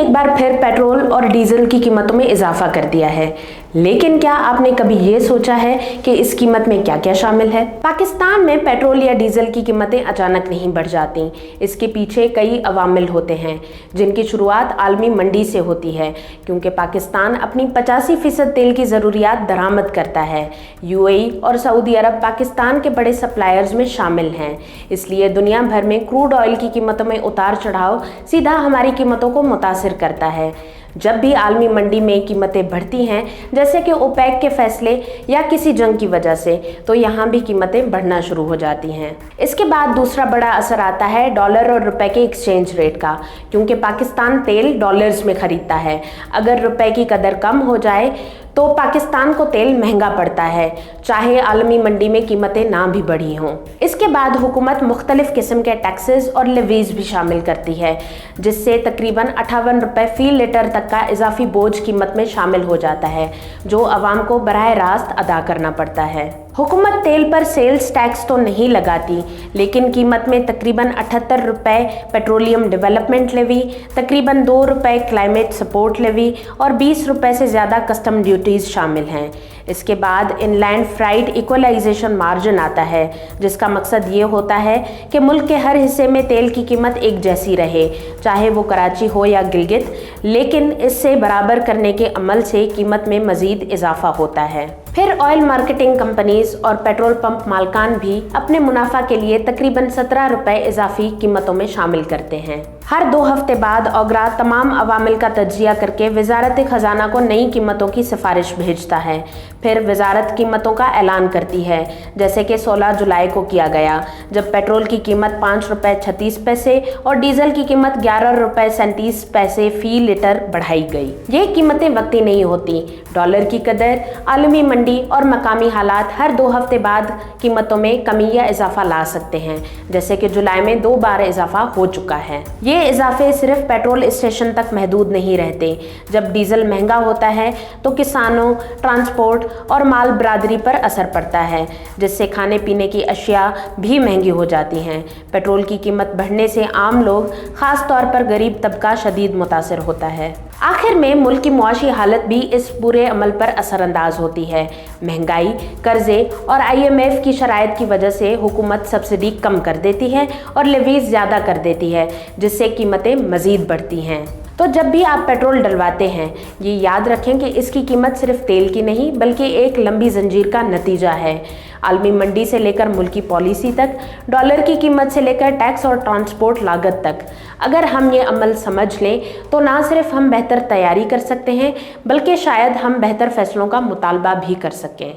एक बार फिर पेट्रोल और डीजल की कीमतों में इजाफा कर दिया है, लेकिन क्या आपने कभी ये सोचा है कि इस कीमत में क्या क्या शामिल है? पाकिस्तान में पेट्रोल या डीजल की कीमतें अचानक नहीं बढ़ जाती। इसके पीछे कई अवामिल होते हैं, जिनकी शुरुआत आलमी मंडी से होती है, क्योंकि पाकिस्तान अपनी 85% तेल की ज़रूरियात दरामद करता है। यूएई और सऊदी अरब पाकिस्तान के बड़े सप्लायर्स में शामिल हैं, इसलिए दुनिया भर में क्रूड ऑयल की कीमतों में उतार चढ़ाव सीधा हमारी कीमतों को मुतासिर करता है। जब भी आलमी मंडी में कीमतें बढ़ती हैं, जैसे कि ओपेक के फैसले या किसी जंग की वजह से, तो यहाँ भी कीमतें बढ़ना शुरू हो जाती हैं। इसके बाद दूसरा बड़ा असर आता है डॉलर और रुपए के एक्सचेंज रेट का, क्योंकि पाकिस्तान तेल डॉलर्स में खरीदता है। अगर रुपए की कदर कम हो जाए तो पाकिस्तान को तेल महंगा पड़ता है, चाहे आलमी मंडी में कीमतें ना भी बढ़ी हों। इसके बाद हुकूमत मुख्तलिफ किस्म के टैक्सेस और लेवीज भी शामिल करती है, जिससे तकरीबन 58 रुपए फी लीटर तक का इजाफी बोझ कीमत में शामिल हो जाता है, जो आवाम को बराह रास्त अदा करना पड़ता है। हुकूमत तेल पर सेल्स टैक्स तो नहीं लगाती, लेकिन कीमत में तकरीबन 78 रुपए पेट्रोलियम डेवलपमेंट लेवी, तकरीबन 2 रुपए क्लाइमेट सपोर्ट लेवी और 20 रुपए से ज़्यादा कस्टम ड्यूटीज़ शामिल हैं। इसके बाद इनलैंड फ्राइट इक्वलाइजेशन मार्जिन आता है, जिसका मकसद ये होता है कि मुल्क के हर हिस्से में तेल की कीमत एक जैसी रहे, चाहे वो कराची हो या गिलगित, लेकिन इससे बराबर करने के अमल से कीमत में मज़ीद इजाफा होता है। फिर ऑयल मार्केटिंग कंपनीज और पेट्रोल पंप मालकान भी अपने मुनाफा के लिए तकरीबन 17 रुपए इजाफी कीमतों में शामिल करते हैं। हर 2 हफ्ते बाद ओगरा तमाम अवामिल का तज्जिया करके वजारत खजाना को नई कीमतों की सिफारिश भेजता है। फिर वजारत कीमतों का ऐलान करती है, जैसे कि 16 जुलाई को किया गया, जब पेट्रोल की कीमत 5 रुपए 36 पैसे और डीजल की कीमत 11 रुपए 37 पैसे फी लीटर बढ़ाई गई। ये कीमतें वक्ती नहीं होती। डॉलर की कदर, आलमी मंडी और मकामी हालात हर 2 हफ्ते बाद कीमतों में कमी या इजाफा ला सकते हैं, जैसे कि जुलाई में 2 बार इजाफा हो चुका है। ये इजाफे सिर्फ पेट्रोल स्टेशन तक महदूद नहीं रहते। जब डीजल महंगा होता है तो किसानों, ट्रांसपोर्ट और माल बरादरी पर असर पड़ता है, जिससे खाने पीने की अशिया भी महंगी हो जाती हैं। पेट्रोल की कीमत बढ़ने से आम लोग, खास तौर पर गरीब तबका, शदीद मुतासिर होता है। आखिर में मुल्क की मुआशी हालत भी इस पूरे अमल पर असरअंदाज होती है। महंगाई, कर्जे और IMF की शराइत की वजह से हुकूमत सब्सिडी कम कर देती है और लेवीज ज़्यादा कर देती है, जिससे कीमतें मज़ीद बढ़ती हैं। तो जब भी आप पेट्रोल डलवाते हैं, ये याद रखें कि इसकी कीमत सिर्फ तेल की नहीं, बल्कि एक लंबी जंजीर का नतीजा है। आलमी मंडी से लेकर मुल्की पॉलिसी तक, डॉलर की कीमत से लेकर टैक्स और ट्रांसपोर्ट लागत तक। अगर हम ये अमल समझ लें तो ना सिर्फ हम बेहतर तैयारी कर सकते हैं, बल्कि शायद हम बेहतर फैसलों का मुतालबा भी कर सकें।